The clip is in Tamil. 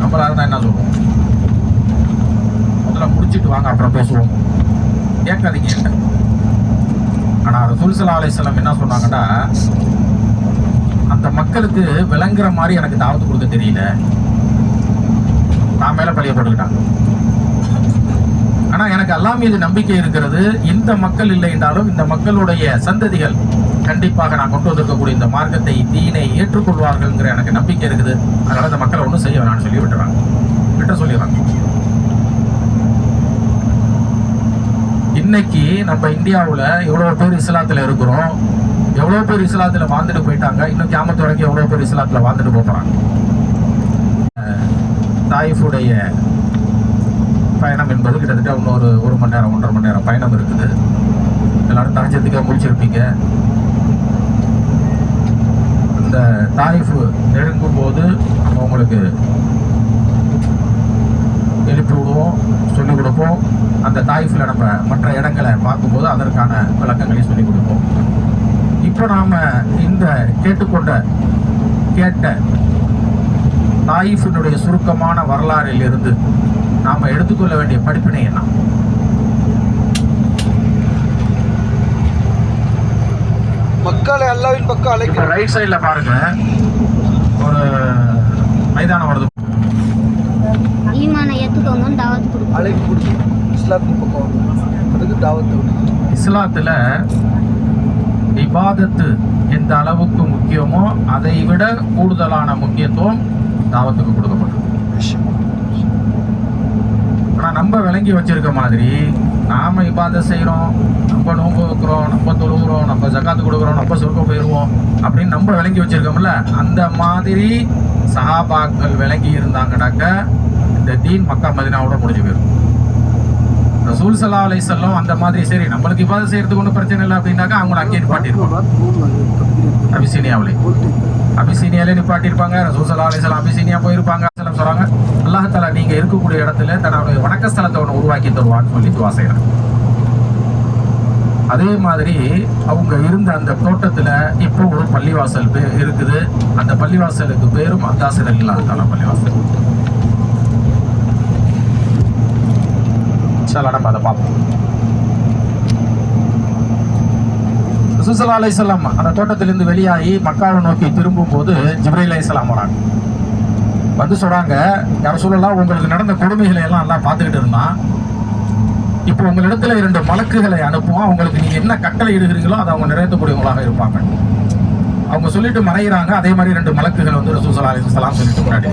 நம்மளா இருந்தா என்ன சொல்லுவோம்? முதல்ல முடிச்சுட்டு வாங்க, அப்புறம் பேசுவோம். கேட்காதீங்க என்ன. ஆனா ரசூல் ஸல்லல்லாஹு அலைஹி வஸல்லம் என்ன சொன்னாங்கன்னா, அந்த மக்களுக்கு விளங்குற மாதிரி எனக்கு தாவத்து கொடுக்க தெரியல, நான் மேல பழிய போட்டுக்கிட்டாங்க. ஆனா எனக்கு அல்லாஹ் மீது நம்பிக்கை இருக்கிறது. இந்த மக்கள் இல்லை என்றாலும் இந்த மக்களுடைய சந்ததிகள் கண்டிப்பாக நான் கொண்டு வந்திருக்கக்கூடிய இந்த மார்க்கத்தை, தீனை ஏற்றுக்கொள்வார்கள்ங்கிற எனக்கு நம்பிக்கை இருக்குது. அதனால இந்த மக்களை ஒன்றும் செய்ய வேணாம்னு சொல்லி விட்ட சொல்லிடுறாங்க. இன்னைக்கு நம்ம இந்தியாவில் எவ்வளோ பேர் இஸ்லாத்தில் இருக்கிறோம், எவ்வளோ பேர் இஸ்லாத்தில் வாழ்ந்துட்டு போயிட்டாங்க, இன்னும் கியாமத் வரைக்கும் எவ்வளோ பேர் இஸ்லாத்தில் வாழ்ந்துட்டு போகிறாங்க. தாயிஃபுடைய பயணம் என்பது கிட்டத்தட்ட இன்னொரு 1 மணி நேரம் 1.5 மணி நேரம் பயணம் இருக்குது. எல்லாரும் தகஜத்துக்காக முடிச்சிருப்பீங்க. இந்த தாயிஃப் நெருங்கும் போது நம்ம உங்களுக்கு எழுப்பி விடுவோம், சொல்லிக் கொடுப்போம். அந்த தாயிஃபில் நம்ம மற்ற இடங்களை பார்க்கும்போது அதற்கான விளக்கங்களையும் சொல்லிக் கொடுப்போம். இப்போ நாம் இந்த கேட்ட தாயிஃபினுடைய சுருக்கமான வரலாறில் இருந்து நாம் எடுத்துக்கொள்ள வேண்டிய படிப்பினை என்ன? மக்களை அல்லாஹ்வின் பக்கம் அழைக்க. ரைட் சைடில் பாருங்க, ஒரு மைதானம் வருது. ஈமான ஏத்துக்கோங்கன்னு தாவத் கொடுக்கும். அழைப்பு கொடுக்கும். இஸ்லாத்தின் பக்கம் அதுக்கு தாவத்து. இஸ்லாத்தில் இபாதத்து எந்த அளவுக்கு முக்கியமோ அதை விட கூடுதலான முக்கியத்துவம் தாவத்துக்கு கொடுக்கப்படும். ஆனால் நம்ம விளங்கி வச்சிருக்க மாதிரி நாம இபாதத் செய்கிறோம், நம்ம நோன்பு வைக்கிறோம், நம்ம தொழுகிறோம், நம்ம ஜகாத்து கொடுக்குறோம், நம்ம சொர்க்கம் போயிடுவோம் அப்படின்னு நம்ம விளங்கி வச்சிருக்கோம்ல, அந்த மாதிரி சஹாபாக்கள் விளங்கி இருந்தாங்கன்னாக்க இந்த தீன் மக்கா மதீனாவோட முடிஞ்சு போயிடும். ரசூல் ஸல்லல்லாஹு அலைஹி வஸல்லம் அந்த மாதிரி சரி நம்மளுக்கு இபாதத் செய்யறதுக்கு ஒன்றும் பிரச்சனை இல்லை அப்படின்னாக்கா அவங்கள அங்கே நிப்பாட்டியிருப்பாங்க. அபிசீனியாலே நிப்பாட்டியிருப்பாங்க. ரசூல் ஸல்லல்லாஹு அலைஹி வஸல்லம் அபிசீனியா போயிருப்பாங்க. சொல்றாங்க, அல்லாஹ் தஆலா நீங்க இருக்கக்கூடிய இடத்துல தன்னுடைய வணக்க ஸ்தலத்தை ஒன்று உருவாக்கி தருவான்னு சொல்லி துவா செய்யறாங்க. அதே மாதிரி அவங்க இருந்த அந்த தோட்டத்துல இப்போ ஒரு பள்ளிவாசல் இருக்குது. அந்த பள்ளிவாசலுக்கு பேரும் அத்தாசிர் அல்லாஹ் தஆலா பள்ளிவாசல். நம்ம அதை பார்ப்போம். ரசூல் ஸல்லல்லாஹு அலைஹி வஸல்லம் அந்த தோட்டத்திலிருந்து வெளியாகி மக்காவை நோக்கி திரும்பும் போது ஜிப்ரீல் அலைஹிஸ்ஸலாம் வராங்க. வந்து சொல்றாங்க, யா ரசூலல்லாஹ் உங்களுக்கு நடந்த கொடுமைகளை எல்லாம் நல்லா பார்த்துக்கிட்டு இருந்தான். இப்போ உங்களிடத்துல 2 மலக்குகளை அனுப்புவோம், உங்களுக்கு நீங்க என்ன கட்டளை இடுகிறீங்களோ அதை அவங்க நிறைவேற்றக்கூடியவங்களாக இருப்பாங்க. அவங்க சொல்லிட்டு மறைகிறாங்க. அதே மாதிரி 2 மலக்குகள் வந்து ரசூல் ஸல்லல்லாஹு அலைஹி வஸல்லம் சொல்லிட்டு முன்னாடி